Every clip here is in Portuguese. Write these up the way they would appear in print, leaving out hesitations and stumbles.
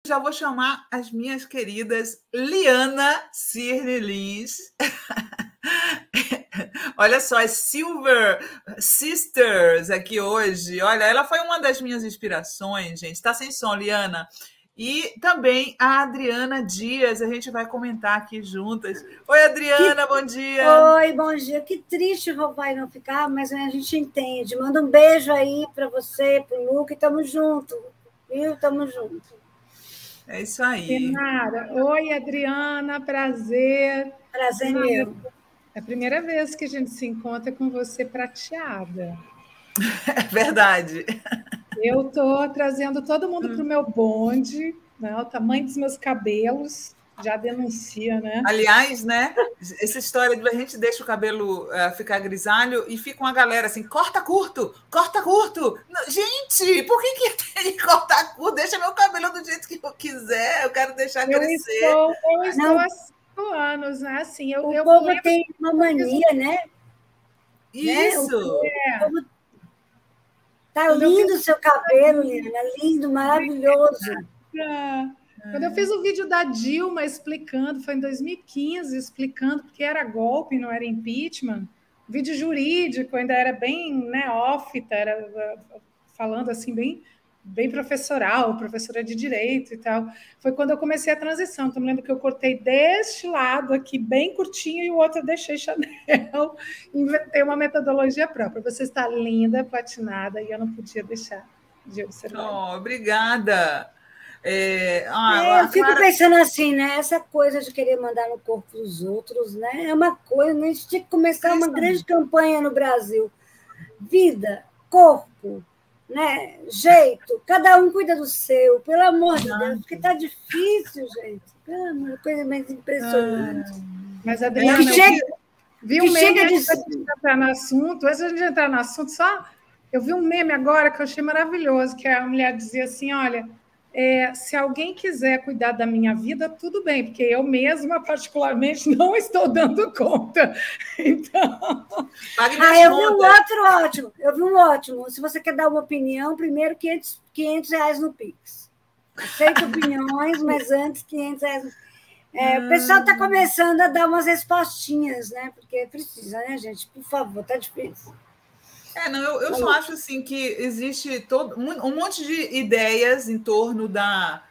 já vou chamar as minhas queridas Liana Cirne Lins. Olha só, as Silver Sisters aqui hoje. Olha, ela foi uma das minhas inspirações, gente. Está sem som, Liana. E também a Adriana Dias, a gente vai comentar aqui juntas. Oi, Adriana, bom dia. Oi, bom dia. Que triste o vai não ficar, mas a gente entende. Manda um beijo aí para você, para o Luca, e tamo junto, viu? Tamo junto. É isso aí. Renara. Oi, Adriana, prazer. Prazer meu. É a primeira vez que a gente se encontra com você prateada. É verdade. Eu estou trazendo todo mundo para o meu bonde, né? O tamanho dos meus cabelos já denuncia, né? Aliás, né? Essa história de a gente deixa o cabelo ficar grisalho e fica uma galera assim, corta curto, corta curto. Gente, por que tem que cortar curto? Deixa meu cabelo do jeito que eu quiser, eu quero deixar crescer. Eu estou há 5 anos, né? Assim, o povo tem uma mania, né? Isso. Né? Tá lindo o seu cabelo, Liana, lindo, maravilhoso. Quando eu fiz o vídeo da Dilma explicando, foi em 2015, explicando porque era golpe, não era impeachment, vídeo jurídico, ainda era bem neófita, era falando assim, bem professoral, professora de direito e tal. Foi quando eu comecei a transição. Então, me lembro que eu cortei deste lado aqui, bem curtinho, e o outro eu deixei Chanel. Inventei uma metodologia própria. Você está linda, platinada, e eu não podia deixar de observar. Obrigada. Eu fico pensando assim, né? Essa coisa de querer mandar no corpo dos outros, né? É uma coisa, né? A gente tinha que começar uma grande campanha no Brasil. Vida, corpo, né? Jeito, cada um cuida do seu, pelo amor de Deus, porque tá difícil, gente. É uma coisa mais impressionante. Mas, Adriana, vi um meme antes de entrar no assunto. Antes de entrar no assunto, eu vi um meme agora que eu achei maravilhoso, que a mulher dizia assim, olha, se alguém quiser cuidar da minha vida, tudo bem, porque eu mesma, particularmente, não estou dando conta. Então... eu vi um outro ótimo. Eu vi um ótimo. Se você quer dar uma opinião, primeiro R$500 no Pix. Aceito opiniões, mas antes R$500. O pessoal está começando a dar umas respostinhas, né? Porque precisa, né, gente? Por favor, tá difícil. Eu só acho assim que existe um monte de ideias em torno da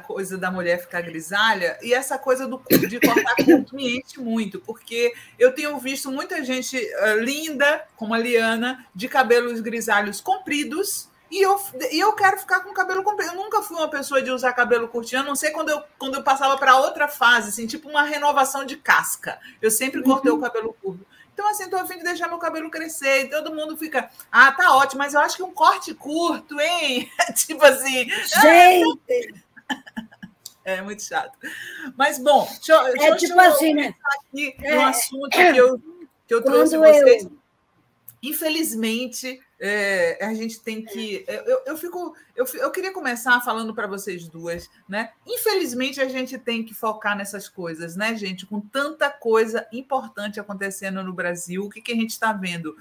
coisa da mulher ficar grisalha, e essa coisa de cortar curto me enche muito, porque eu tenho visto muita gente linda, como a Liana, de cabelos grisalhos compridos, e eu quero ficar com cabelo comprido. Eu nunca fui uma pessoa de usar cabelo curtinho, a não ser quando eu passava para outra fase, assim, tipo uma renovação de casca. Eu sempre cortei o cabelo curto. Então, assim, estou a fim de deixar meu cabelo crescer, e todo mundo fica, tá ótimo, mas eu acho que um corte curto, hein? Tipo assim... Gente! É muito chato. Mas, bom, deixa eu assim, né? aqui um assunto que eu trouxe vocês. Infelizmente, a gente tem que... Eu queria começar falando para vocês duas, né? Infelizmente, a gente tem que focar nessas coisas, né, gente? Com tanta coisa importante acontecendo no Brasil, o que a gente está vendo?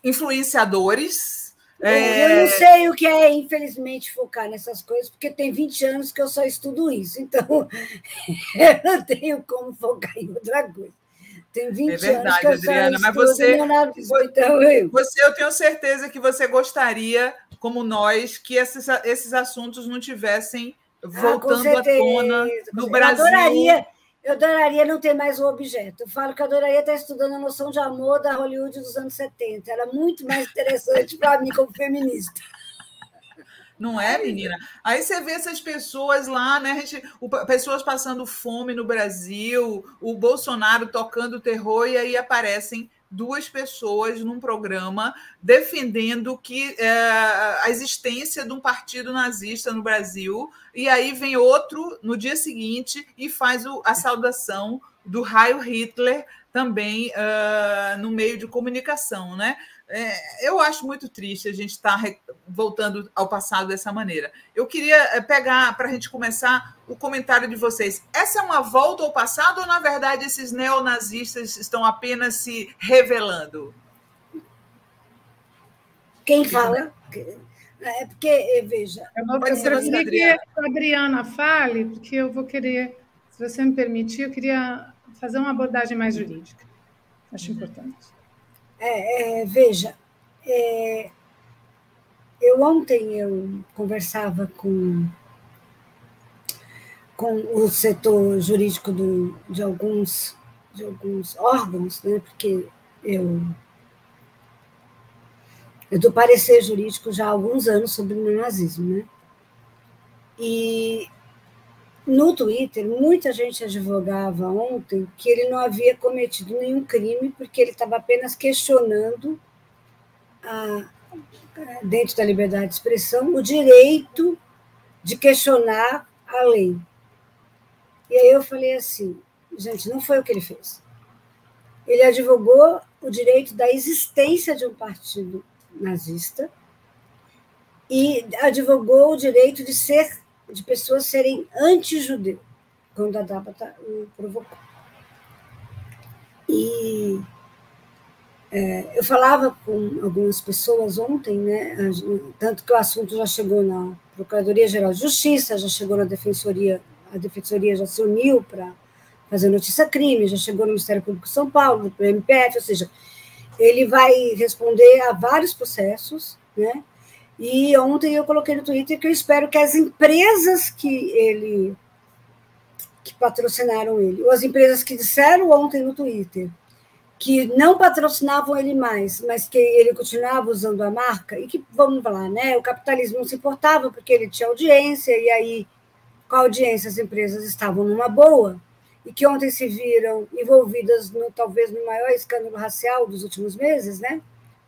Influenciadores... Eu não sei o que é, infelizmente, focar nessas coisas, porque tem 20 anos que eu só estudo isso, então eu não tenho como focar em outra coisa. Tem 20 anos que eu Adriana, só mas você, então eu tenho certeza que você gostaria, como nós, que esses assuntos não tivessem voltando à tona no Brasil. Eu adoraria não ter mais o objeto. Eu falo que eu adoraria estar estudando a noção de amor da Hollywood dos anos 70. Era muito mais interessante para mim como feminista. Não é, menina? Aí você vê essas pessoas lá, né? Pessoas passando fome no Brasil, o Bolsonaro tocando terror, e aí aparecem 2 pessoas num programa defendendo a existência de um partido nazista no Brasil, e aí vem outro no dia seguinte e faz a saudação do Heil Hitler também no meio de comunicação, né? Eu acho muito triste a gente estar voltando ao passado dessa maneira. Eu queria pegar, para a gente começar, o comentário de vocês. Essa é uma volta ao passado ou, na verdade, esses neonazistas estão apenas se revelando? Quem fala? É porque, veja... Eu preferi que a Adriana fale, porque eu vou querer, se você me permitir, eu queria fazer uma abordagem mais jurídica. Acho importante. Veja, ontem eu conversava com o setor jurídico de alguns órgãos, né, porque eu dou parecer jurídico já há alguns anos sobre o neonazismo, né? E no Twitter, muita gente advogava ontem que ele não havia cometido nenhum crime, porque ele estava apenas questionando, dentro da liberdade de expressão, o direito de questionar a lei. E aí eu falei assim, gente, não foi o que ele fez. Ele advogou o direito da existência de um partido nazista e advogou o direito de pessoas serem anti-judeu, quando a Tabata o provocou. E eu falava com algumas pessoas ontem, né, tanto que o assunto já chegou na Procuradoria-Geral de Justiça, já chegou na Defensoria, a Defensoria já se uniu para fazer notícia-crime, já chegou no Ministério Público de São Paulo, no MPF, ou seja, ele vai responder a vários processos, né? E ontem eu coloquei no Twitter que eu espero que as empresas que patrocinaram ele, ou as empresas que disseram ontem no Twitter que não patrocinavam ele mais, mas que ele continuava usando a marca, e que, vamos lá, né, o capitalismo não se importava porque ele tinha audiência, e aí, com a audiência, as empresas estavam numa boa, e que ontem se viram envolvidas, talvez, no maior escândalo racial dos últimos meses, né?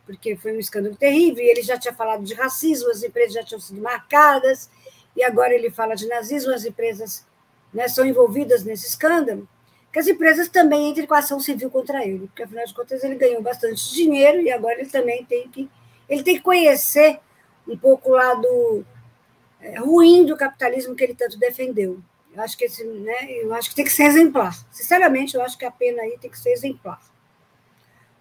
Porque foi um escândalo terrível, e ele já tinha falado de racismo, as empresas já tinham sido marcadas, e agora ele fala de nazismo, as empresas, né, são envolvidas nesse escândalo, que as empresas também entrem com a ação civil contra ele, porque, afinal de contas, ele ganhou bastante dinheiro, e agora ele também tem que conhecer um pouco o lado ruim do capitalismo que ele tanto defendeu. Eu acho que eu acho que tem que ser exemplar. Sinceramente, eu acho que a pena aí tem que ser exemplar.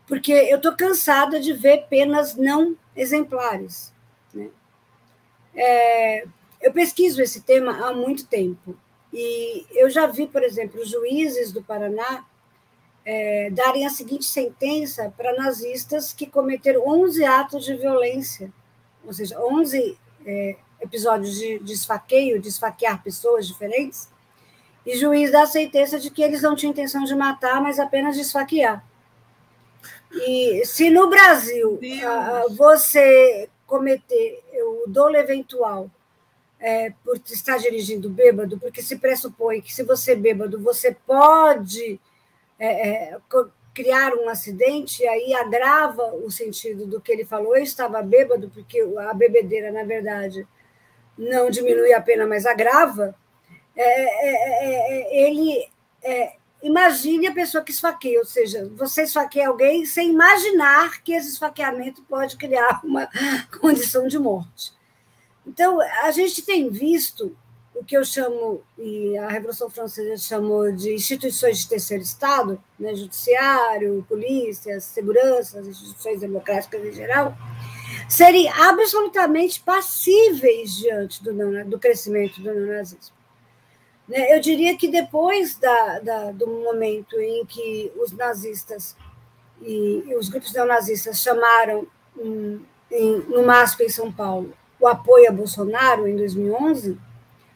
Porque eu estou cansada de ver penas não exemplares, né? Eu pesquiso esse tema há muito tempo. E eu já vi, por exemplo, os juízes do Paraná darem a seguinte sentença para nazistas que cometeram 11 atos de violência, ou seja, 11 episódios de esfaqueio, de esfaquear pessoas diferentes, e o juiz dá a sentença de que eles não tinham intenção de matar, mas apenas de esfaquear. E se no Brasil você cometer o dolo eventual por estar dirigindo bêbado, porque se pressupõe que se você é bêbado, você pode criar um acidente, e aí agrava o sentido do que ele falou, eu estava bêbado, porque a bebedeira, na verdade, não diminui a pena, mas agrava, imagine a pessoa que esfaqueia, ou seja, você esfaqueia alguém sem imaginar que esse esfaqueamento pode criar uma condição de morte. Então, a gente tem visto o que eu chamo, e a Revolução Francesa chamou de instituições de terceiro Estado, né, judiciário, polícia, segurança, as instituições democráticas em geral, serem absolutamente passíveis diante do crescimento do neonazismo. Eu diria que depois do momento em que os nazistas e os grupos neonazistas chamaram, no MASP em São Paulo, o apoio a Bolsonaro em 2011,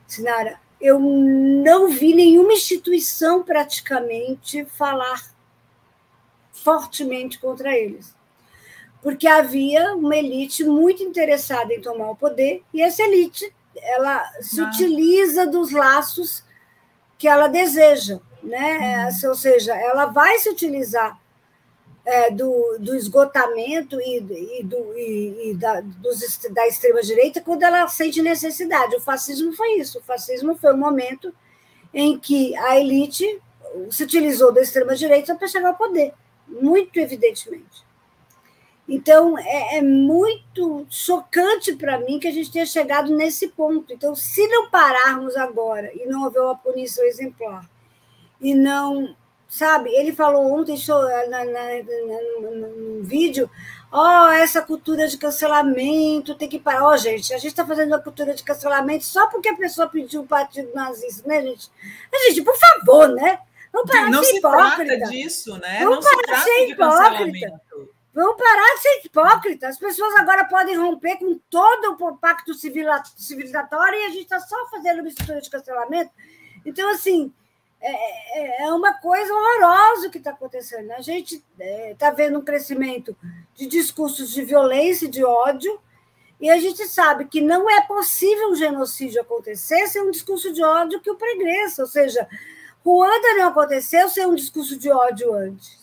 Sinara, eu não vi nenhuma instituição praticamente falar fortemente contra eles, porque havia uma elite muito interessada em tomar o poder, e essa elite ela se utiliza dos laços que ela deseja, né? Ou seja, ela vai se do esgotamento da extrema-direita quando ela sente necessidade. O fascismo foi isso. O fascismo foi o momento em que a elite se utilizou da extrema-direita para chegar ao poder, muito evidentemente. Então, é muito chocante para mim que a gente tenha chegado nesse ponto. Então, se não pararmos agora e não houver uma punição exemplar, e não sabe? Ele falou ontem no vídeo, essa cultura de cancelamento tem que parar. Gente, a gente está fazendo uma cultura de cancelamento só porque a pessoa pediu o partido nazista, né, gente? Gente, por favor, né? Vamos parar de ser hipócrita. Não se trata disso, né? Vamos parar de ser hipócrita. Vamos parar de ser hipócrita. As pessoas agora podem romper com todo o pacto civilizatório e a gente está só fazendo uma estrutura de cancelamento. Então, assim, é uma coisa horrorosa o que está acontecendo. A gente está vendo um crescimento de discursos de violência e de ódio, e a gente sabe que não é possível um genocídio acontecer sem um discurso de ódio que o pregressa. Ou seja, Ruanda não aconteceu sem um discurso de ódio antes.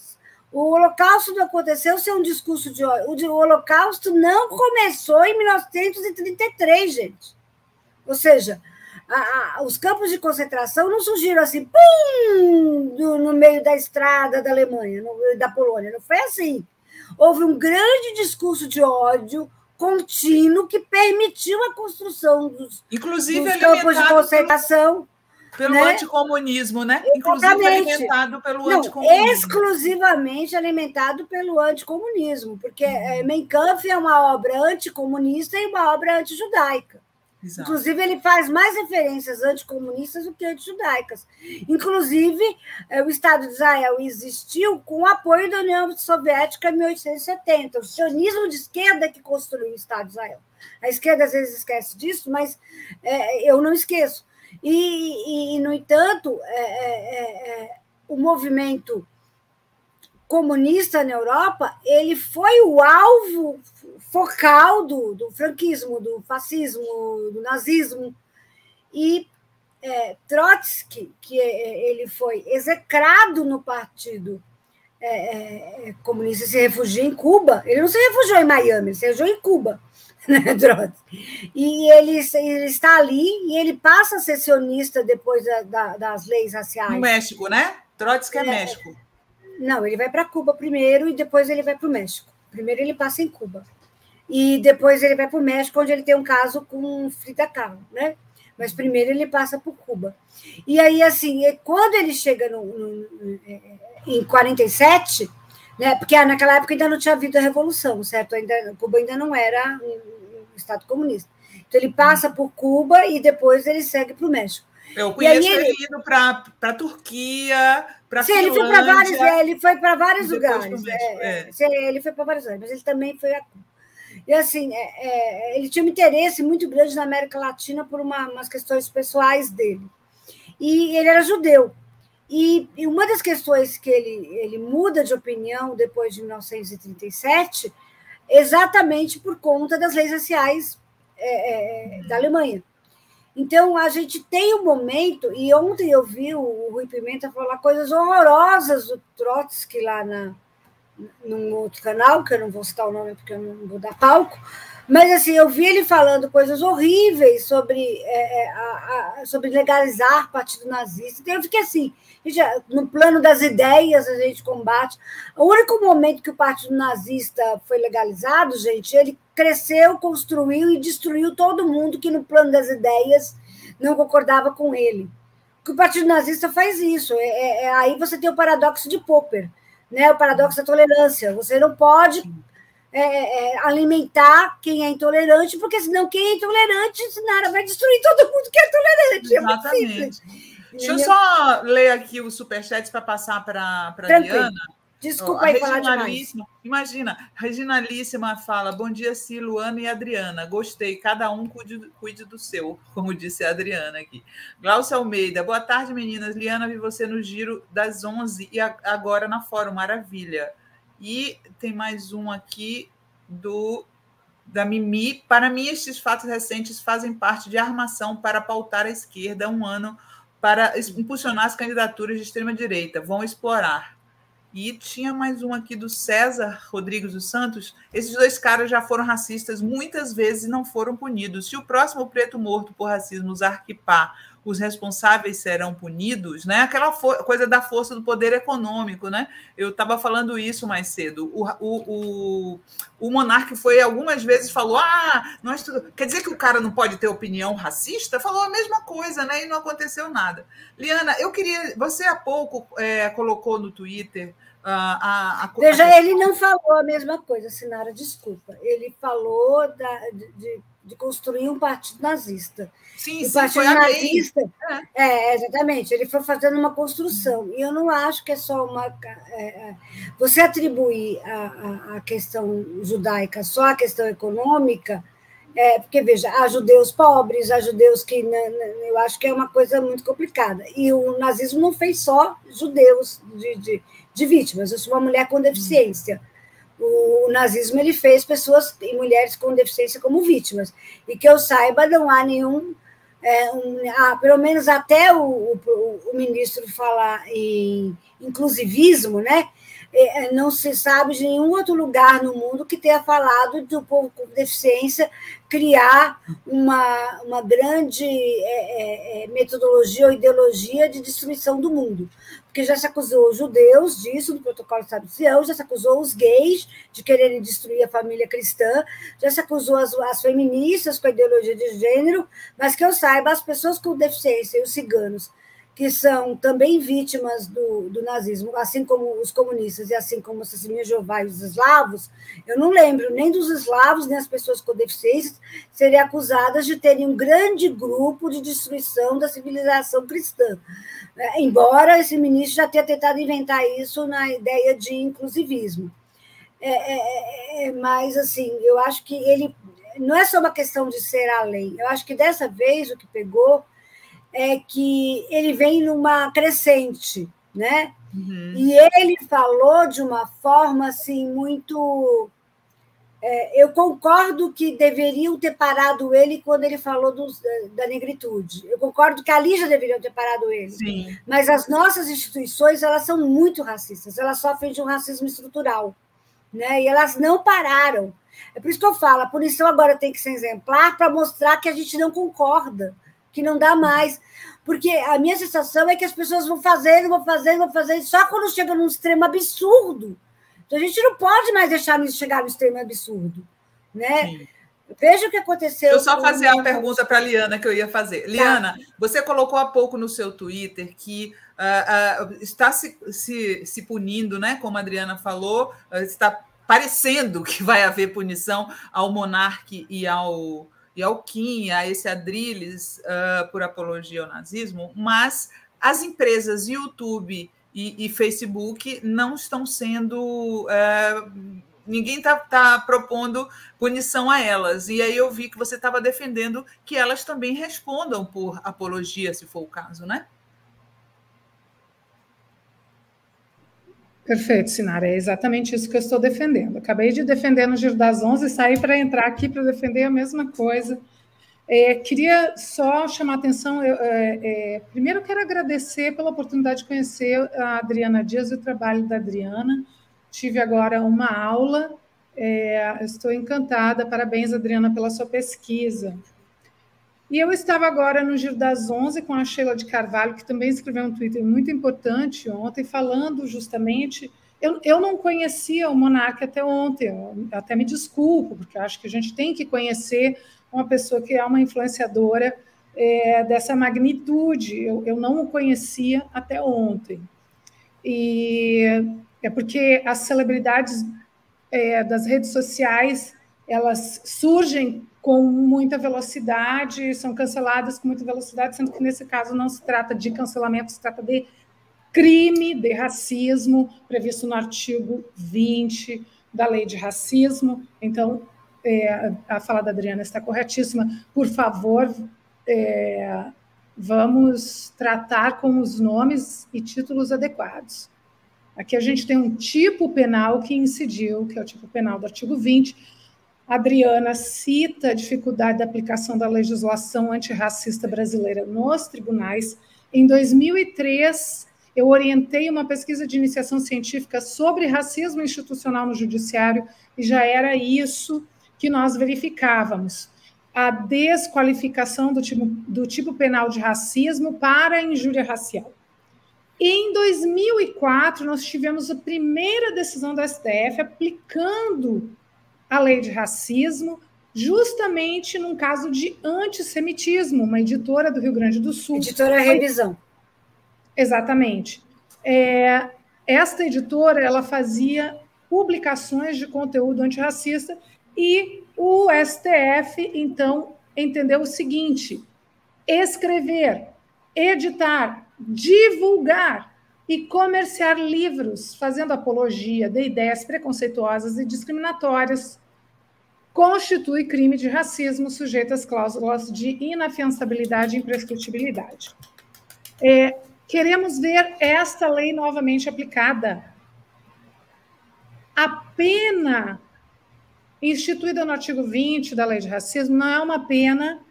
O Holocausto não aconteceu sem um discurso de ódio. O Holocausto não começou em 1933, gente. Ou seja, os campos de concentração não surgiram assim, pum, no meio da estrada da Alemanha, da Polônia. Não foi assim. Houve um grande discurso de ódio contínuo que permitiu a construção dos campos de concentração. Pelo anticomunismo, né? Inclusive alimentado pelo anticomunismo. Exclusivamente alimentado pelo anticomunismo, porque Mein Kampf é uma obra anticomunista e uma obra antijudaica. Exato. Inclusive, ele faz mais referências anticomunistas do que antijudaicas. Inclusive, o Estado de Israel existiu com o apoio da União Soviética em 1870. O sionismo de esquerda que construiu o Estado de Israel. A esquerda, às vezes, esquece disso, mas eu não esqueço. E no entanto, o movimento comunista na Europa ele foi o alvo focal do franquismo, do fascismo, do nazismo. E Trotsky, que ele foi execrado no partido comunista, se refugiou em Cuba. Ele não se refugiou em Miami, ele se refugiou em Cuba. E ele está ali e ele passa a ser sionista depois das leis raciais. No México, né? Trotsky é México. Não, ele vai para Cuba primeiro e depois ele vai para o México. Primeiro ele passa em Cuba. E depois ele vai para o México, onde ele tem um caso com Frida Kahlo, né? Mas primeiro ele passa por Cuba. E aí, assim, quando ele chega em 47... né? Porque naquela época ainda não tinha havido a Revolução, certo? Cuba ainda não era um Estado comunista. Então, ele passa por Cuba e depois ele segue para o México. Eu conheço ele indo para a Turquia, para a Finlândia. Ele foi para vários lugares. Ele foi para vários lugares, mas ele também foi a Cuba. E, assim, ele tinha um interesse muito grande na América Latina por umas questões pessoais dele. E ele era judeu. E uma das questões que ele muda de opinião depois de 1937, exatamente por conta das leis raciais da Alemanha. Então, a gente tem um momento, e ontem eu vi o Rui Pimenta falar coisas horrorosas do Trotsky lá num outro canal, que eu não vou citar o nome porque eu não vou dar palco, mas assim, eu vi ele falando coisas horríveis sobre legalizar partido nazista. Então, eu fiquei assim, no plano das ideias a gente combate. O único momento que o partido nazista foi legalizado, gente, ele cresceu, construiu e destruiu todo mundo que no plano das ideias não concordava com ele. Porque o partido nazista faz isso. Aí você tem o paradoxo de Popper, né? O paradoxo da tolerância. Você não pode alimentar quem é intolerante, porque senão quem é intolerante vai destruir todo mundo que é tolerante. Exatamente. Deixa eu só ler aqui os superchats para passar para a Diana. Desculpa aí falar demais. Imagina, Reginalíssima fala, bom dia, Luana e Adriana. Gostei, cada um cuide do seu, como disse a Adriana aqui. Glaucia Almeida, boa tarde, meninas. Liana, vi você no Giro das 11 e agora na Fórum, maravilha. E tem mais um aqui da Mimi. Para mim, estes fatos recentes fazem parte de armação para pautar a esquerda um ano para impulsionar as candidaturas de extrema-direita. Vão explorar. E tinha mais um aqui do César Rodrigues dos Santos. Esses dois caras já foram racistas muitas vezes e não foram punidos. Se o próximo preto morto por racismo usar quipá os responsáveis serão punidos, né? Aquela coisa da força do poder econômico, né? Eu estava falando isso mais cedo. O monarca foi algumas vezes falou: quer dizer que o cara não pode ter opinião racista? Falou a mesma coisa, né? E não aconteceu nada. Liana, eu queria. Você há pouco colocou no Twitter. Veja, ele não falou a mesma coisa, Sinara, desculpa. Ele falou de construir um partido nazista. Sim, o partido nazista, exatamente, ele foi fazendo uma construção. E eu não acho que é só uma... você atribuir a questão judaica só à questão econômica, porque, veja, há judeus pobres, há judeus que... eu acho que é uma coisa muito complicada. E o nazismo não fez só judeus de vítimas. Eu sou uma mulher com deficiência. O nazismo ele fez pessoas e mulheres com deficiência como vítimas. E que eu saiba, não há nenhum... pelo menos até o ministro falar em inclusivismo, né? Não se sabe de nenhum outro lugar no mundo que tenha falado do povo com deficiência criar uma grande metodologia ou ideologia de destruição do mundo. Porque já se acusou os judeus disso, do protocolo de Estado de Sião, já se acusou os gays de quererem destruir a família cristã, já se acusou as feministas com a ideologia de gênero, mas que eu saiba, as pessoas com deficiência e os ciganos, que são também vítimas do nazismo, assim como os comunistas e assim como os testemunhas de Jeová e os eslavos, eu não lembro nem dos eslavos, nem as pessoas com deficiência serem acusadas de terem um grande grupo de destruição da civilização cristã. Embora esse ministro já tenha tentado inventar isso na ideia de inclusivismo. Mas, assim, eu acho que ele... Não é só uma questão de ser além. Eu acho que, dessa vez, o que pegou é que ele vem numa crescente, né? Uhum. E ele falou de uma forma, assim, muito... eu concordo que deveriam ter parado ele quando ele falou da negritude. Eu concordo que ali já deveriam ter parado ele. Sim. Mas as nossas instituições, elas são muito racistas, elas sofrem de um racismo estrutural, né? E elas não pararam. É por isso que eu falo, a punição agora tem que ser exemplar para mostrar que a gente não concorda, que não dá mais. Porque a minha sensação é que as pessoas vão fazendo, só quando chega num extremo absurdo. Então, a gente não pode mais deixar chegar no extremo absurdo, né? Sim. Veja o que aconteceu. Deixa eu só fazer a pergunta para a Liana que eu ia fazer. Liana, você colocou há pouco no seu Twitter que está se punindo, né? Como a Adriana falou, está parecendo que vai haver punição ao monarca e ao Kim, a esse Adrilles, por apologia ao nazismo, mas as empresas YouTube e Facebook não estão sendo... ninguém está propondo punição a elas. E aí eu vi que você estava defendendo que elas também respondam por apologia, se for o caso, né? Perfeito, Sinara. É exatamente isso que eu estou defendendo. Acabei de defender no Giro das 11 e saí para entrar aqui para defender a mesma coisa. Queria só chamar a atenção. Primeiro, quero agradecer pela oportunidade de conhecer a Adriana Dias e o trabalho da Adriana. Tive agora uma aula. Estou encantada. Parabéns, Adriana, pela sua pesquisa. E eu estava agora no Giro das 11 com a Sheila de Carvalho, que também escreveu um Twitter muito importante ontem, falando justamente... Eu não conhecia o monarca até ontem, eu até me desculpo, porque eu acho que a gente tem que conhecer uma pessoa que é uma influenciadora dessa magnitude. Eu não o conhecia até ontem. E é porque as celebridades das redes sociais, elas surgem com muita velocidade, são canceladas com muita velocidade, sendo que, nesse caso, não se trata de cancelamento, se trata de crime de racismo, previsto no artigo 20 da Lei de Racismo. Então, a fala da Adriana está corretíssima. Por favor, vamos tratar com os nomes e títulos adequados. Aqui a gente tem um tipo penal que incidiu, que é o tipo penal do artigo 20. A Adriana cita a dificuldade da aplicação da legislação antirracista brasileira nos tribunais. Em 2003, eu orientei uma pesquisa de iniciação científica sobre racismo institucional no judiciário, e já era isso que nós verificávamos. a desqualificação do tipo penal de racismo para a injúria racial. Em 2004, nós tivemos a primeira decisão do STF aplicando a lei de racismo, justamente num caso de antissemitismo, uma editora do Rio Grande do Sul. Editora Revisão. Exatamente. Esta editora, ela fazia publicações de conteúdo antirracista e o STF, então, entendeu o seguinte: escrever, editar, divulgar e comerciar livros fazendo apologia de ideias preconceituosas e discriminatórias constitui crime de racismo sujeito às cláusulas de inafiançabilidade e imprescritibilidade. Queremos ver esta lei novamente aplicada. A pena instituída no artigo 20 da lei de racismo não é uma pena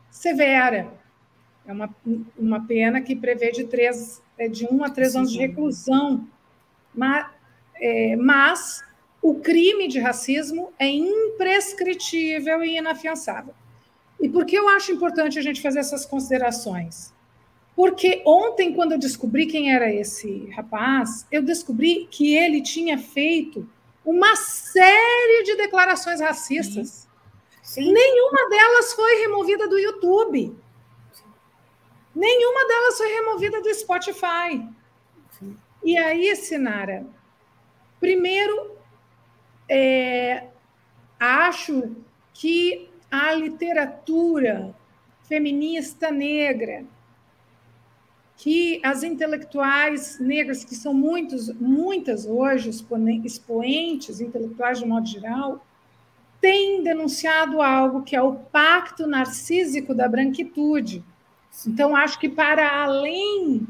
severa. É uma pena que prevê de 1 a 3 anos de reclusão. Mas o crime de racismo é imprescritível e inafiançável. E por que eu acho importante a gente fazer essas considerações? Porque ontem, quando eu descobri quem era esse rapaz, eu descobri que ele tinha feito uma série de declarações racistas. Sim. Nenhuma delas foi removida do YouTube. Nenhuma delas foi removida do Spotify. Sim. E aí, Sinara, primeiro, acho que a literatura feminista negra, que as intelectuais negras, que são muitas hoje, expoentes intelectuais de modo geral, têm denunciado algo que é o pacto narcísico da branquitude. Então, acho que para além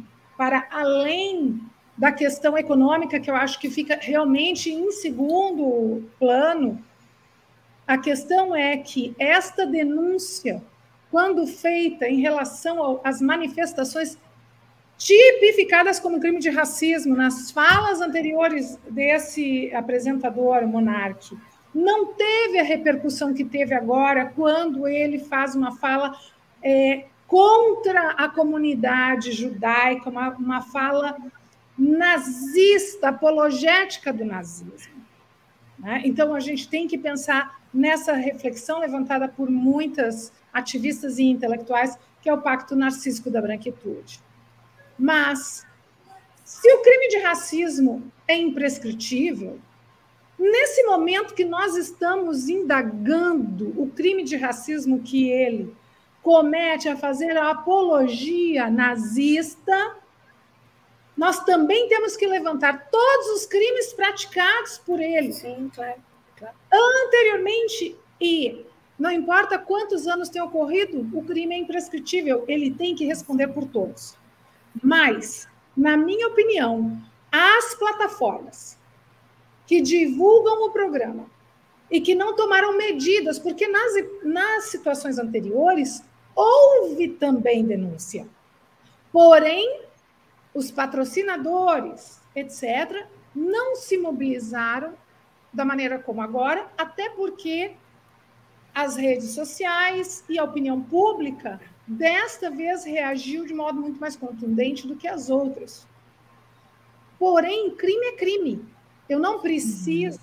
da questão econômica, que eu acho que fica realmente em segundo plano, a questão é que esta denúncia, quando feita em relação às manifestações tipificadas como crime de racismo nas falas anteriores desse apresentador, Monark, não teve a repercussão que teve agora quando ele faz uma fala contra a comunidade judaica, uma fala nazista, apologética do nazismo. Né? Então, a gente tem que pensar nessa reflexão levantada por muitas ativistas e intelectuais, que é o pacto narcísico da branquitude. Mas, se o crime de racismo é imprescritível, nesse momento que nós estamos indagando o crime de racismo que ele comete a fazer a apologia nazista, nós também temos que levantar todos os crimes praticados por ele. Sim, claro. Anteriormente, e não importa quantos anos tenham ocorrido, o crime é imprescritível, ele tem que responder por todos. Mas, na minha opinião, as plataformas que divulgam o programa e que não tomaram medidas, porque nas situações anteriores houve também denúncia. Porém, os patrocinadores, etc., não se mobilizaram da maneira como agora, até porque as redes sociais e a opinião pública desta vez reagiu de modo muito mais contundente do que as outras. Porém, crime é crime. Eu não preciso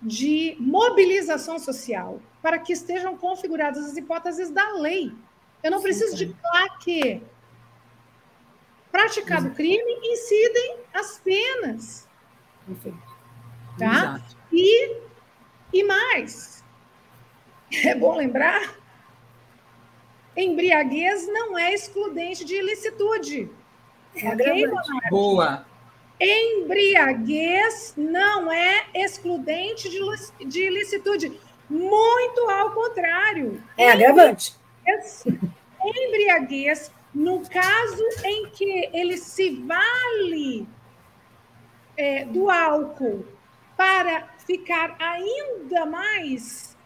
de mobilização social para que estejam configuradas as hipóteses da lei. Eu não preciso de claque. Praticado o crime, incidem as penas. Tá? E mais, é bom lembrar, embriaguez não é excludente de ilicitude. Okay, boa. Embriaguez não é excludente de ilicitude. Muito ao contrário. É agravante. Embriaguez, no caso em que ele se vale do álcool para ficar ainda mais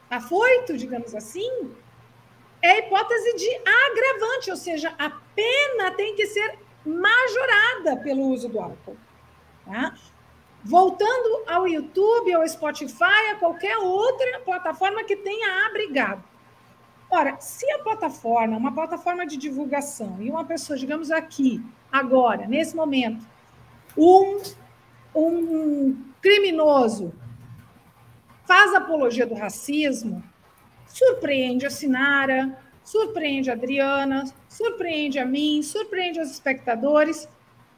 afoito, digamos assim, é a hipótese de agravante, ou seja, a pena tem que ser majorada pelo uso do álcool. Tá? voltando ao YouTube, ao Spotify, a qualquer outra plataforma que tenha abrigado. Ora, se a plataforma, uma plataforma de divulgação, e uma pessoa, digamos aqui, agora, nesse momento, um criminoso faz apologia do racismo, surpreende a Sinara, surpreende a Adriana, surpreende a mim, surpreende os espectadores,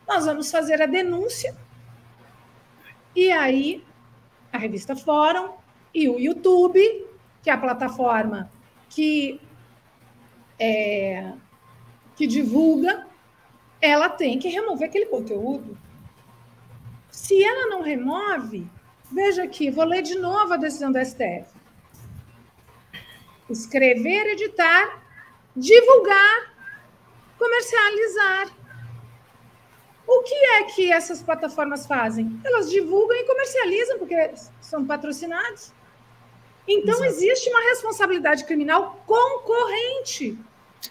nós vamos fazer a denúncia, e aí a revista Fórum e o YouTube, que é a plataforma que divulga, ela tem que remover aquele conteúdo. Se ela não remove, veja aqui, vou ler de novo a decisão da STF. Escrever, editar, divulgar, comercializar. O que é que essas plataformas fazem? Elas divulgam e comercializam, porque são patrocinados. Então, existe uma responsabilidade criminal concorrente.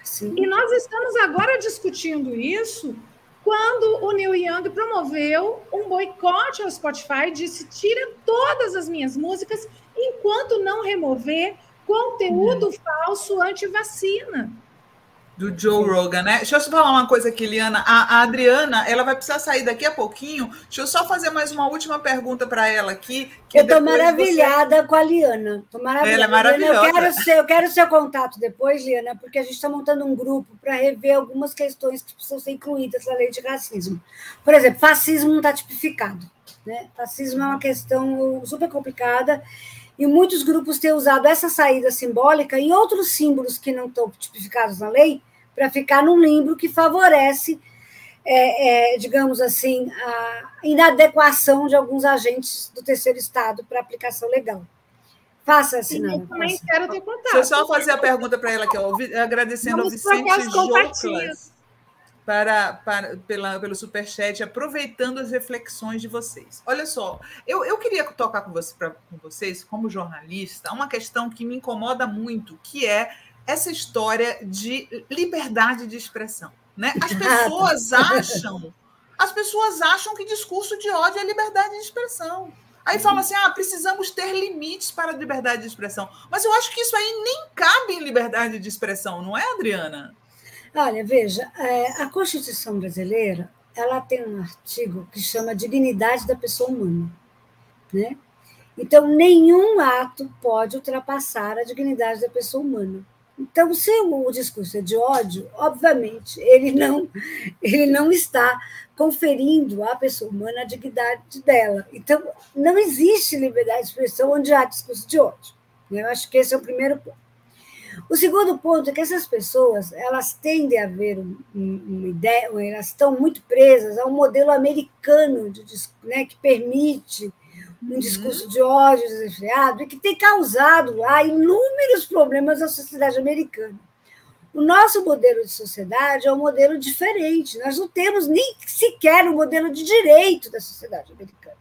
Sim. E nós estamos agora discutindo isso quando o Neil Young promoveu um boicote ao Spotify, disse, tira todas as minhas músicas enquanto não remover conteúdo falso anti-vacina. Do Joe Rogan, né? Deixa eu só falar uma coisa aqui, Liana. A Adriana, ela vai precisar sair daqui a pouquinho. Deixa eu só fazer mais uma última pergunta para ela aqui. Eu estou maravilhada com a Liana. Estou maravilhada. Ela é maravilhosa. Eu quero o seu contato depois, Liana, porque a gente está montando um grupo para rever algumas questões que precisam ser incluídas na lei de racismo. Por exemplo, fascismo não está tipificado, né? Fascismo é uma questão super complicada e muitos grupos têm usado essa saída simbólica e outros símbolos que não estão tipificados na lei para ficar num limbo que favorece, digamos assim, a inadequação de alguns agentes do terceiro estado para aplicação legal. Faça assim, não. Eu também quero ter contato. Deixa eu só fazer a pergunta para ela aqui, agradecendo ao Vicente Joclas pelo superchat, aproveitando as reflexões de vocês. Olha só, eu queria tocar com vocês, como jornalista, uma questão que me incomoda muito, que é essa história de liberdade de expressão, né? As pessoas acham que discurso de ódio é liberdade de expressão. Aí falam assim, precisamos ter limites para a liberdade de expressão. Mas eu acho que isso aí nem cabe em liberdade de expressão, não é, Adriana? Olha, veja, a Constituição brasileira, ela tem um artigo que chama dignidade da pessoa humana, né? Então, nenhum ato pode ultrapassar a dignidade da pessoa humana. Então, se o discurso é de ódio, obviamente, ele não está conferindo à pessoa humana a dignidade dela. Então, não existe liberdade de expressão onde há discurso de ódio. Eu acho que esse é o primeiro ponto. O segundo ponto é que essas pessoas, elas tendem a ver uma ideia, elas estão muito presas a um modelo americano né, que permite um discurso de ódio desenfreado e que tem causado lá inúmeros problemas na sociedade americana. O nosso modelo de sociedade é um modelo diferente. Nós não temos nem sequer um modelo de direito da sociedade americana.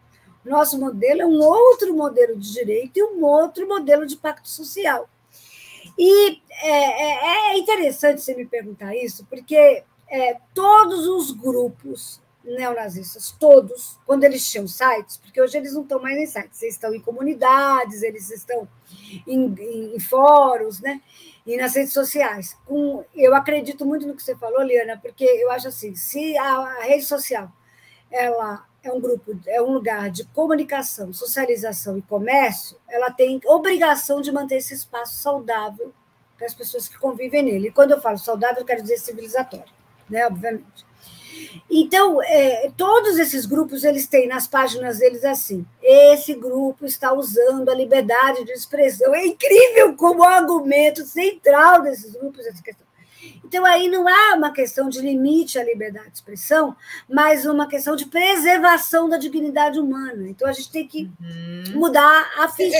O nosso modelo é um outro modelo de direito e um outro modelo de pacto social. E é interessante você me perguntar isso, porque todos os grupos neonazistas, todos, quando eles tinham sites, porque hoje eles não estão mais em sites, eles estão em comunidades, eles estão em fóruns, né? E nas redes sociais. Eu acredito muito no que você falou, Liana, porque eu acho assim, se a rede social ela é um grupo, é um lugar de comunicação, socialização e comércio, ela tem obrigação de manter esse espaço saudável para as pessoas que convivem nele. E quando eu falo saudável, eu quero dizer civilizatório, né? Obviamente. Então, todos esses grupos, eles têm nas páginas deles assim, esse grupo está usando a liberdade de expressão. É incrível como o argumento central desses grupos essa questão. Então, aí não há uma questão de limite à liberdade de expressão, mas uma questão de preservação da dignidade humana. Então, a gente tem que mudar a ficha.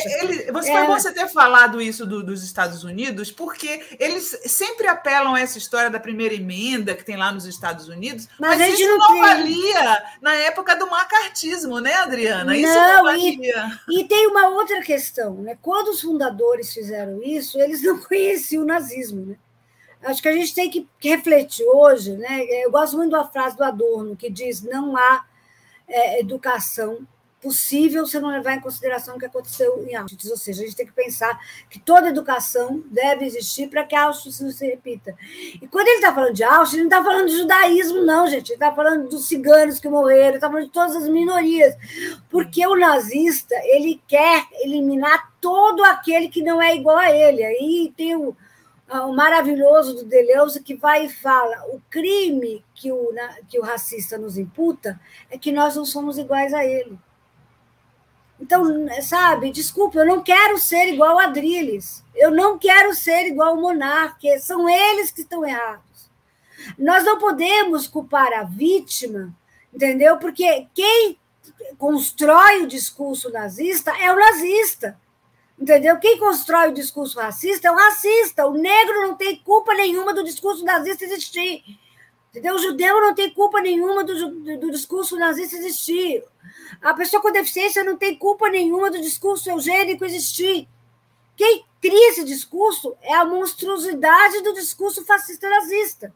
Foi bom você ter falado isso dos Estados Unidos, porque eles sempre apelam a essa história da primeira emenda que tem lá nos Estados Unidos, mas isso não valia na época do macartismo, né, Adriana? Isso não valia. E tem uma outra questão, né? Quando os fundadores fizeram isso, eles não conheciam o nazismo, né? Acho que a gente tem que refletir hoje, né? Eu gosto muito da frase do Adorno, que diz: não há educação possível se não levar em consideração o que aconteceu em Auschwitz. Ou seja, a gente tem que pensar que toda educação deve existir para que Auschwitz não se repita. E quando ele está falando de Auschwitz, ele não está falando de judaísmo, não, gente. Ele está falando dos ciganos que morreram, ele está falando de todas as minorias. Porque o nazista, ele quer eliminar todo aquele que não é igual a ele. Aí tem o maravilhoso do Deleuze, que vai e fala: o crime que o racista nos imputa é que nós não somos iguais a ele. Então, sabe, desculpa, eu não quero ser igual a Adrilles, eu não quero ser igual ao Monarque, são eles que estão errados. Nós não podemos culpar a vítima, entendeu? Porque quem constrói o discurso nazista é o nazista. Entendeu? Quem constrói o discurso racista é o racista. O negro não tem culpa nenhuma do discurso nazista existir. Entendeu? O judeu não tem culpa nenhuma do discurso nazista existir. A pessoa com deficiência não tem culpa nenhuma do discurso eugênico existir. Quem cria esse discurso é a monstruosidade do discurso fascista nazista.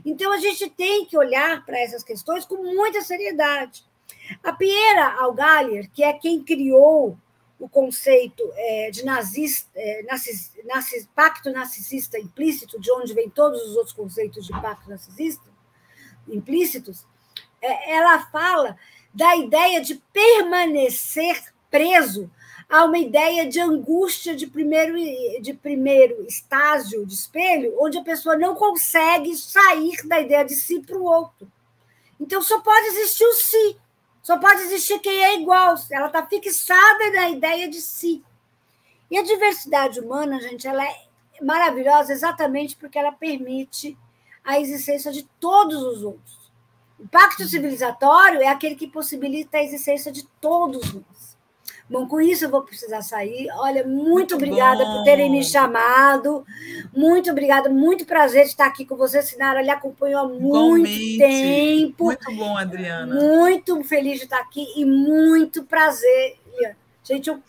Então, a gente tem que olhar para essas questões com muita seriedade. A Piera Algalier, que é quem criou o conceito de pacto narcisista implícito, de onde vem todos os outros conceitos de pacto narcisista implícitos, ela fala da ideia de permanecer preso a uma ideia de angústia de primeiro estágio de espelho, onde a pessoa não consegue sair da ideia de si para o outro. Então, só pode existir o si. Só pode existir quem é igual. Ela está fixada na ideia de si. E a diversidade humana, gente, ela é maravilhosa exatamente porque ela permite a existência de todos os outros. O pacto civilizatório é aquele que possibilita a existência de todos nós. Bom, com isso eu vou precisar sair. Olha, muito obrigada por terem me chamado. Muito obrigada, muito prazer de estar aqui com você, Sinara. Lhe acompanho há muito tempo. Muito bom, Adriana. Muito feliz de estar aqui e muito prazer, Liana. Gente, um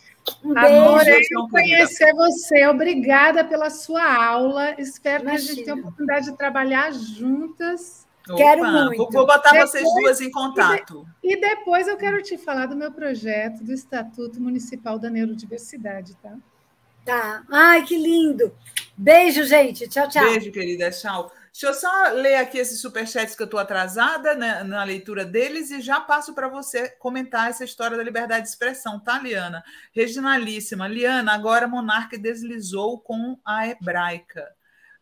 beijo. Adorei conhecer você. Obrigada pela sua aula. Espero que a gente tenha a oportunidade de trabalhar juntas. Opa, quero muito. Vou botar vocês duas em contato. E depois eu quero te falar do meu projeto do Estatuto Municipal da Neurodiversidade, tá? Tá. Ai, que lindo. Beijo, gente. Tchau, tchau. Beijo, querida. Tchau. Deixa eu só ler aqui esses superchats que eu estou atrasada na leitura deles e já passo para você comentar essa história da liberdade de expressão, tá, Liana? Reginalíssima. Liana, agora Monarque deslizou com a hebraica.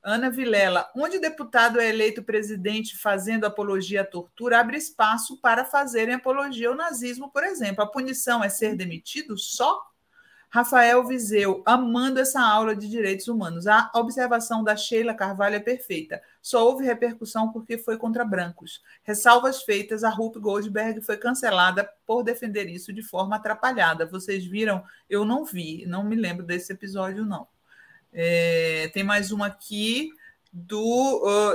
Ana Vilela, onde deputado é eleito presidente fazendo apologia à tortura, abre espaço para fazerem apologia ao nazismo, por exemplo. A punição é ser demitido só? Rafael Viseu, amando essa aula de direitos humanos. A observação da Sheila Carvalho é perfeita. Só houve repercussão porque foi contra brancos. Ressalvas feitas, a Ruth Goldberg foi cancelada por defender isso de forma atrapalhada. Vocês viram? Eu não vi, não me lembro desse episódio, não. Tem mais uma aqui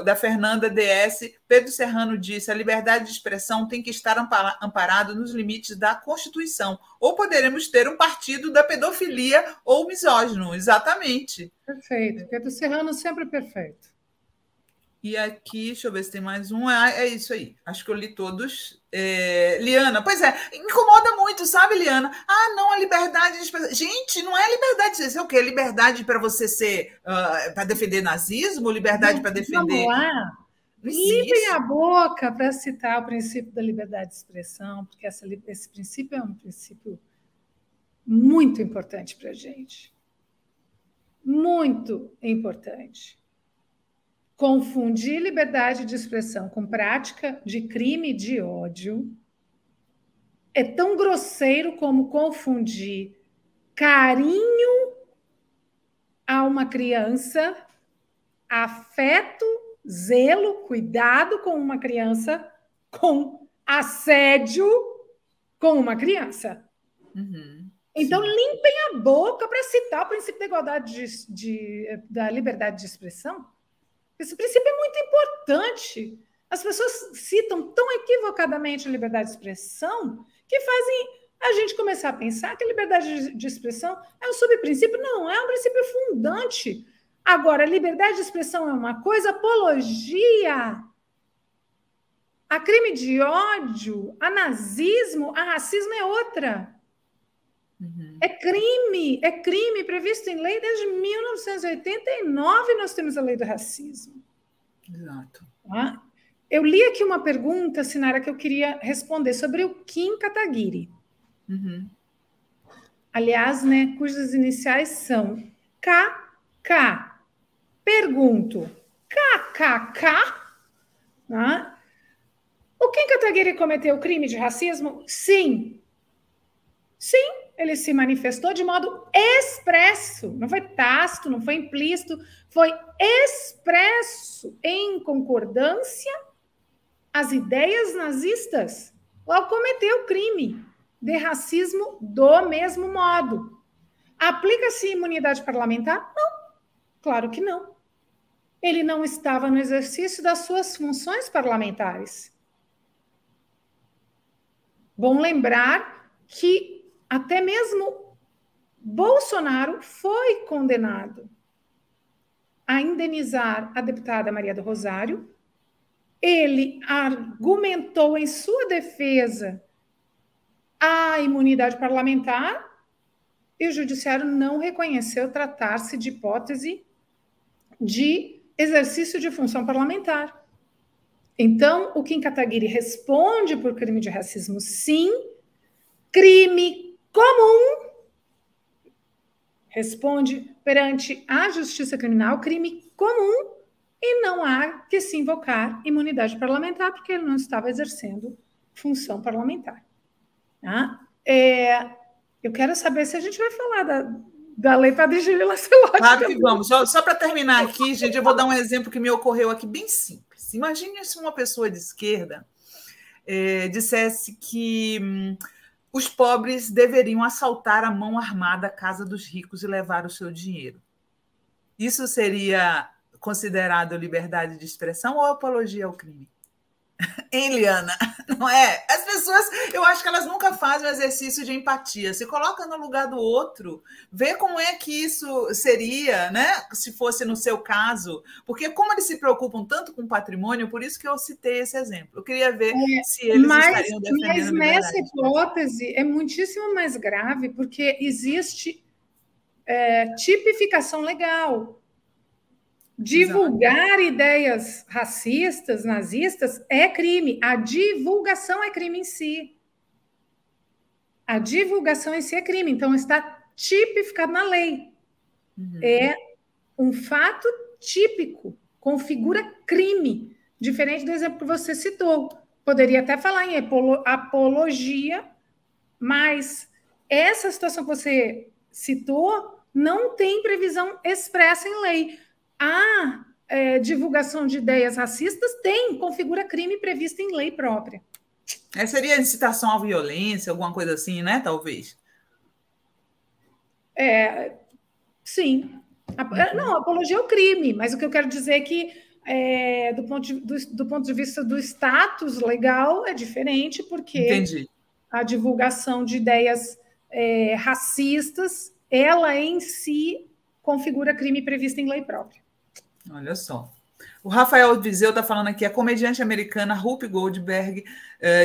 da Fernanda DS. Pedro Serrano disse: a liberdade de expressão tem que estar amparada nos limites da Constituição, ou poderemos ter um partido da pedofilia ou misógino. Exatamente. Perfeito. Pedro Serrano sempre perfeito. E aqui, deixa eu ver se tem mais um. É isso aí. Acho que eu li todos. Liana, pois é, incomoda muito, sabe, Liana? Ah, não, a liberdade de expressão. Gente, não é liberdade de expressão, o quê? Liberdade para você ser, para defender nazismo, liberdade para defender. Vamos lá. Limpem a boca para citar o princípio da liberdade de expressão, porque esse princípio é um princípio muito importante para a gente. Muito importante. Confundir liberdade de expressão com prática de crime de ódio é tão grosseiro como confundir carinho a uma criança, afeto, zelo, cuidado com uma criança, com assédio com uma criança. Uhum. Então, limpem a boca para citar o princípio da igualdade da liberdade de expressão. Esse princípio é muito importante. As pessoas citam tão equivocadamente a liberdade de expressão que fazem a gente começar a pensar que a liberdade de expressão é um subprincípio. Não, é um princípio fundante. Agora, a liberdade de expressão é uma coisa, apologia a crime de ódio, a nazismo, a racismo é outra. Uhum. É crime previsto em lei desde 1989 nós temos a lei do racismo. Exato. Tá? Eu li aqui uma pergunta, Sinara, que eu queria responder sobre o Kim Kataguiri. Uhum. Aliás, né, cujas iniciais são KK. Pergunto, KKK? Tá? O Kim Kataguiri cometeu crime de racismo? Sim. Sim, ele se manifestou de modo expresso. Não foi tácito, não foi implícito. Foi expresso em concordância às ideias nazistas. Logo cometeu crime de racismo do mesmo modo. Aplica-se imunidade parlamentar? Não, claro que não. Ele não estava no exercício das suas funções parlamentares. Bom lembrar que até mesmo Bolsonaro foi condenado a indenizar a deputada Maria do Rosário. Ele argumentou em sua defesa a imunidade parlamentar e o judiciário não reconheceu tratar-se de hipótese de exercício de função parlamentar. Então, o Kim Kataguiri responde por crime de racismo, sim. Crime comum responde perante a justiça criminal, crime comum, e não há que se invocar imunidade parlamentar, porque ele não estava exercendo função parlamentar. Tá? Eu quero saber se a gente vai falar da Lei Padre Lancelotti. Claro que vamos. Só para terminar aqui, gente, eu vou dar um exemplo que me ocorreu aqui bem simples. Imagine se uma pessoa de esquerda dissesse que os pobres deveriam assaltar à mão armada a casa dos ricos e levar o seu dinheiro. Isso seria considerado liberdade de expressão ou apologia ao crime? Hein, Liana? Não é? As pessoas, eu acho que elas nunca fazem o exercício de empatia. Se coloca no lugar do outro, vê como é que isso seria, né? Se fosse no seu caso. Porque como eles se preocupam tanto com o patrimônio, por isso que eu citei esse exemplo. Eu queria ver se eles estariam defendendo mas nessa hipótese é muitíssimo mais grave, porque existe tipificação legal. Divulgar ideias racistas, nazistas, é crime. A divulgação é crime em si. A divulgação em si é crime. Então, está tipificado na lei. Uhum. É um fato típico, configura crime, diferente do exemplo que você citou. Poderia até falar em apologia, mas essa situação que você citou não tem previsão expressa em lei. A divulgação de ideias racistas configura crime previsto em lei própria. Seria incitação à violência, alguma coisa assim, né? Talvez. Sim. Não, apologia ao crime, mas o que eu quero dizer é que, do ponto de vista do status legal, é diferente, porque Entendi. A divulgação de ideias racistas, ela em si configura crime previsto em lei própria. Olha só. O Rafael Viseu está falando aqui, a comediante americana Whoopi Goldberg,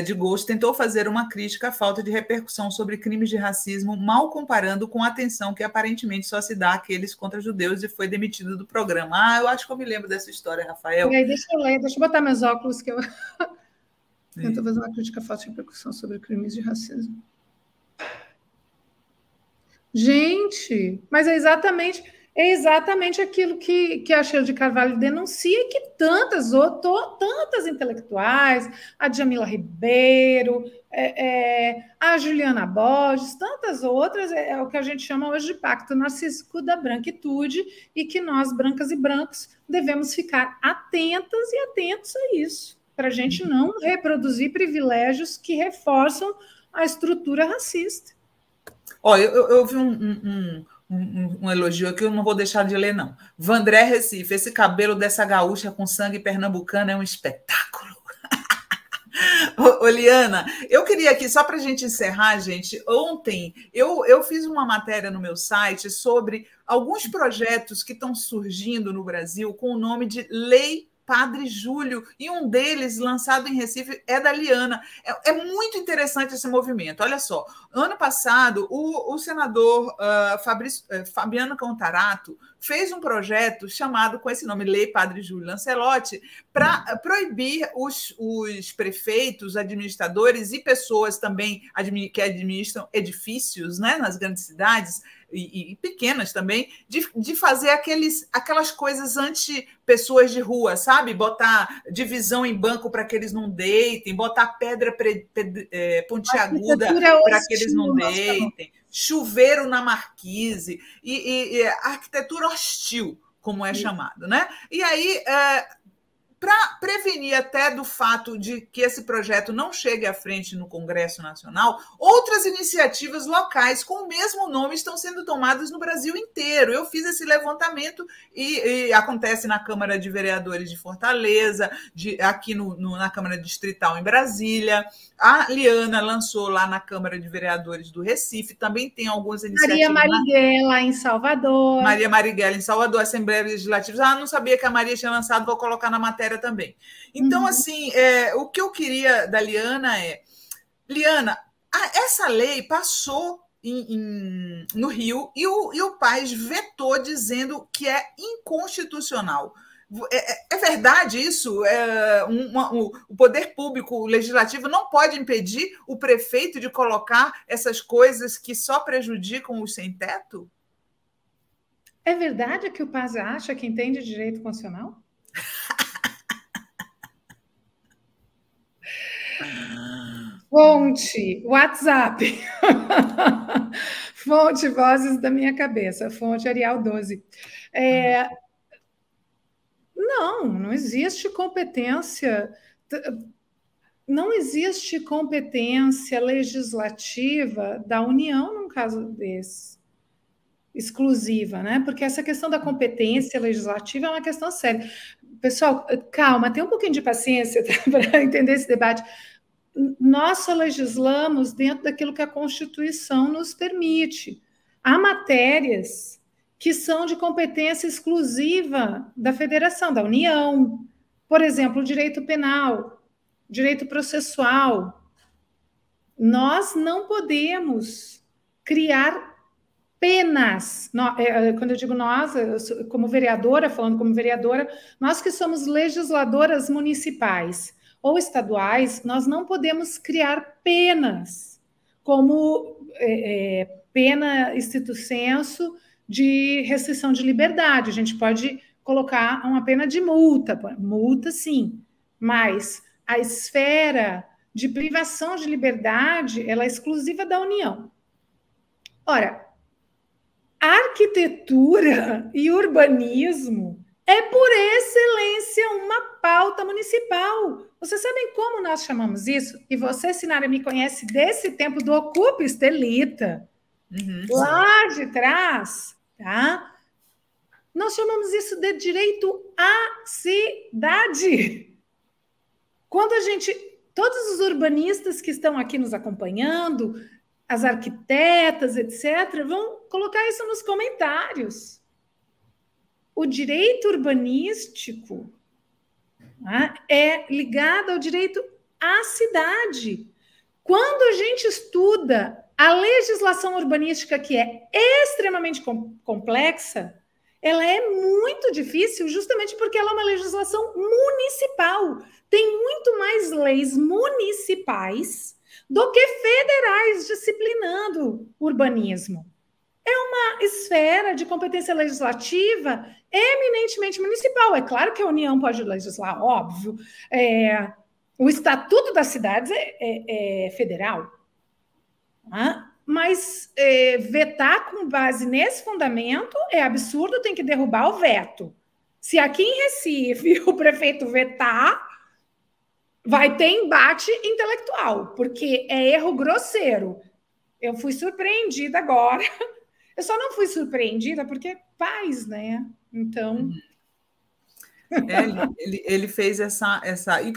de Ghost, tentou fazer uma crítica à falta de repercussão sobre crimes de racismo, mal comparando com a atenção que aparentemente só se dá àqueles contra judeus, e foi demitido do programa. Eu acho que eu me lembro dessa história, Rafael. E aí, deixa eu botar meus óculos, que eu tentou fazer uma crítica à falta de repercussão sobre crimes de racismo. Gente, mas é exatamente aquilo que a Sheila de Carvalho denuncia e que tantas intelectuais, a Djamila Ribeiro, a Juliana Borges, tantas outras, é o que a gente chama hoje de pacto narcísico da branquitude, e que nós, brancas e brancos, devemos ficar atentas e atentos a isso, para a gente não reproduzir privilégios que reforçam a estrutura racista. Olha, eu vi um elogio aqui, eu não vou deixar de ler, não. Vandré Recife, esse cabelo dessa gaúcha com sangue pernambucano é um espetáculo. Liana, eu queria aqui, só para a gente encerrar, gente, ontem eu fiz uma matéria no meu site sobre alguns projetos que estão surgindo no Brasil com o nome de Lei Padre Júlio, e um deles, lançado em Recife, é da Liana. É muito interessante esse movimento. Olha só, ano passado, o senador Fabiano Contarato fez um projeto chamado, com esse nome, Lei Padre Júlio Lancelotti, para proibir os prefeitos, administradores e pessoas também que administram edifícios, né, nas grandes cidades, e pequenas também, de fazer aquelas coisas anti-pessoas de rua, sabe? Botar divisão em banco para que eles não deitem, botar pedra pontiaguda para que eles não deitem, chuveiro na marquise, e arquitetura hostil, como é chamado, né? E aí, para prevenir até do fato de que esse projeto não chegue à frente no Congresso Nacional, outras iniciativas locais com o mesmo nome estão sendo tomadas no Brasil inteiro. Eu fiz esse levantamento e acontece na Câmara de Vereadores de Fortaleza, aqui na Câmara Distrital em Brasília. A Liana lançou lá na Câmara de Vereadores do Recife, também tem algumas iniciativas. Maria Marighella, em Salvador. Maria Marighella, em Salvador, Assembleia Legislativa. Não sabia que a Maria tinha lançado, vou colocar na matéria também. Então, assim, o que eu queria da Liana Liana, essa lei passou no Rio e o Paes vetou, dizendo que é inconstitucional. É verdade isso? O poder público, o legislativo, não pode impedir o prefeito de colocar essas coisas que só prejudicam os sem-teto? É verdade que o Paes acha que entende direito constitucional? Fonte, WhatsApp. Fonte, vozes da minha cabeça. Fonte, Arial 12. Não existe competência. Não existe competência legislativa da União num caso desse, exclusiva, né? Porque essa questão da competência legislativa é uma questão séria. Pessoal, calma, tenha um pouquinho de paciência para entender esse debate. Nós só legislamos dentro daquilo que a Constituição nos permite. Há matérias que são de competência exclusiva da Federação, da União. Por exemplo, o direito penal, direito processual. Nós não podemos criar penas. Quando eu digo nós, como vereadora, falando como vereadora, nós que somos legisladoras municipais ou estaduais, nós não podemos criar penas, como pena stricto sensu de restrição de liberdade. A gente pode colocar uma pena de multa sim, mas a esfera de privação de liberdade, ela é exclusiva da União. Ora, arquitetura e urbanismo é, por excelência, uma pauta municipal. Vocês sabem como nós chamamos isso? E você, Sinara, me conhece desse tempo do Ocupa Estelita, lá de trás, tá? Nós chamamos isso de direito à cidade. Quando todos os urbanistas que estão aqui nos acompanhando, as arquitetas, etc., vão colocar isso nos comentários. O direito urbanístico, né, é ligado ao direito à cidade. Quando a gente estuda a legislação urbanística, que é extremamente complexa, ela é muito difícil justamente porque ela é uma legislação municipal. Tem muito mais leis municipais do que federais disciplinando o urbanismo. É uma esfera de competência legislativa eminentemente municipal. É claro que a União pode legislar, óbvio. O Estatuto das Cidades é federal. Mas vetar com base nesse fundamento é absurdo, tem que derrubar o veto. Se aqui em Recife o prefeito vetar, vai ter embate intelectual, porque é erro grosseiro. Eu fui surpreendida agora. Eu só não fui surpreendida porque Paes, né? Então... Ele fez essa...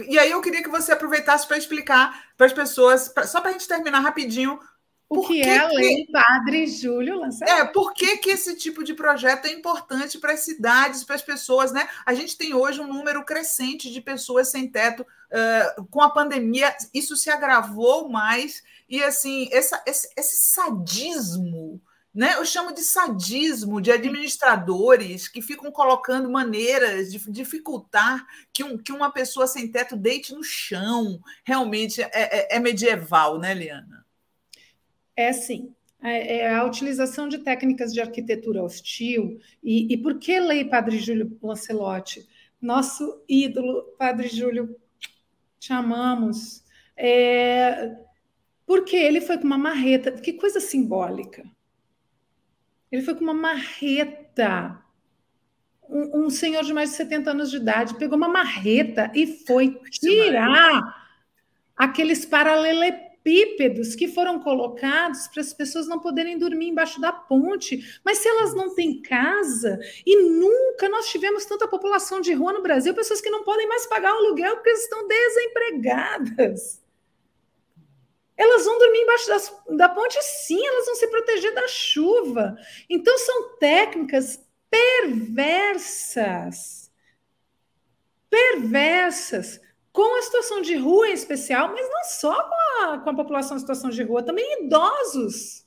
E aí eu queria que você aproveitasse para explicar para as pessoas, só para a gente terminar rapidinho, O que é a Lei Padre Júlio Lancelotti? Por que esse tipo de projeto é importante para as cidades, para as pessoas, né? A gente tem hoje um número crescente de pessoas sem teto. Com a pandemia, isso se agravou mais. E, assim, esse sadismo, né? Eu chamo de sadismo de administradores que ficam colocando maneiras de dificultar que uma pessoa sem teto deite no chão. Realmente é medieval, né, Liana? É sim. A utilização de técnicas de arquitetura hostil. E por que Lei Padre Júlio Lancelotti? Nosso ídolo, Padre Júlio, te amamos. Porque ele foi com uma marreta. Que coisa simbólica. Ele foi com uma marreta. Um senhor de mais de 70 anos de idade pegou uma marreta e foi tirar aqueles paralelepípedos que foram colocados para as pessoas não poderem dormir embaixo da ponte. Mas se elas não têm casa, e nunca nós tivemos tanta população de rua no Brasil, pessoas que não podem mais pagar o aluguel porque estão desempregadas. Elas vão dormir embaixo da ponte, sim, elas vão se proteger da chuva. Então, são técnicas perversas, com a situação de rua em especial, mas não só com a população em situação de rua, também idosos,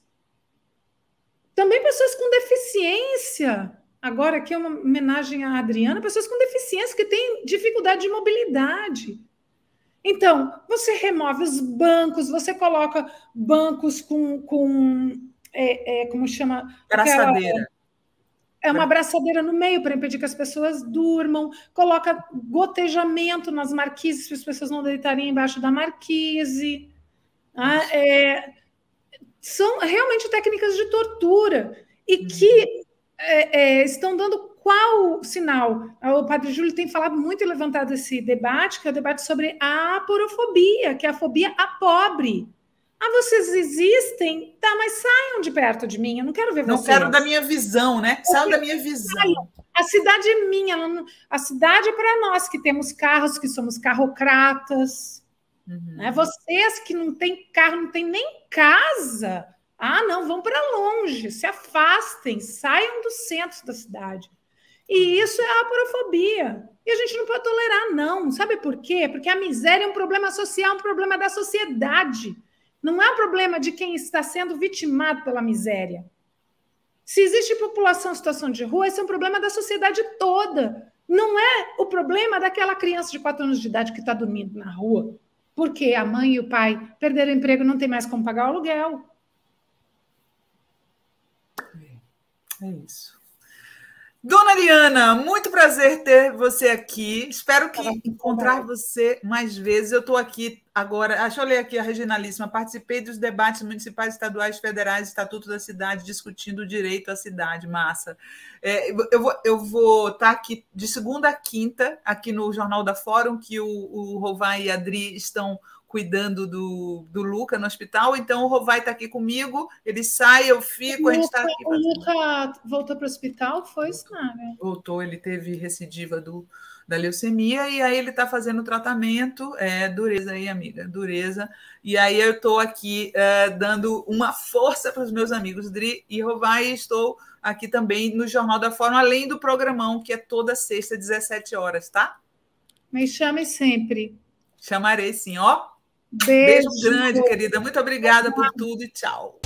também pessoas com deficiência. Agora, aqui é uma homenagem à Adriana, pessoas com deficiência que têm dificuldade de mobilidade. Então, você remove os bancos, você coloca bancos com como chama? Braçadeira. É uma braçadeira no meio para impedir que as pessoas durmam, coloca gotejamento nas marquises para as pessoas não deitarem embaixo da marquise. São realmente técnicas de tortura e que estão dando qual sinal? O Padre Júlio tem falado muito e levantado esse debate, que é o debate sobre a aporofobia, que é a fobia a pobre. Vocês existem? Tá, mas saiam de perto de mim, eu não quero ver vocês. Não quero da minha visão, né? Saiam da minha visão. A cidade é minha, a cidade é para nós que temos carros, que somos carrocratas. Né? Vocês que não têm carro, não têm nem casa, não, vão para longe, se afastem, saiam do centro da cidade. E isso é a aporofobia. E a gente não pode tolerar, não. Sabe por quê? Porque a miséria é um problema social, um problema da sociedade. Não é um problema de quem está sendo vitimado pela miséria. Se existe população em situação de rua, esse é um problema da sociedade toda. Não é o problema daquela criança de 4 anos de idade que está dormindo na rua, porque a mãe e o pai perderam o emprego e não tem mais como pagar o aluguel. É isso. Dona Liana, muito prazer ter você aqui. Espero que encontrar você mais vezes. Eu estou aqui agora, deixa eu ler aqui a Reginalíssima. Participei dos debates municipais, estaduais, federais, Estatuto da Cidade, discutindo o direito à cidade. Massa. Eu vou estar aqui de segunda a quinta, aqui no Jornal da Fórum, que o Rovai e a Adri estão cuidando do Luca no hospital, então o Rovai está aqui comigo, ele sai, eu fico, a gente está aqui. O Luca voltou para o hospital? Foi isso, né? Voltou, ele teve recidiva da leucemia, e aí ele está fazendo tratamento, dureza aí, amiga, dureza, e aí eu estou aqui dando uma força para os meus amigos Dri e Rovai, e estou aqui também no Jornal da Fórum, além do programão, que é toda sexta, 17 horas, tá? Me chame sempre. Chamarei sim, ó. Beijo grande, querida. Muito obrigada por tudo e tchau.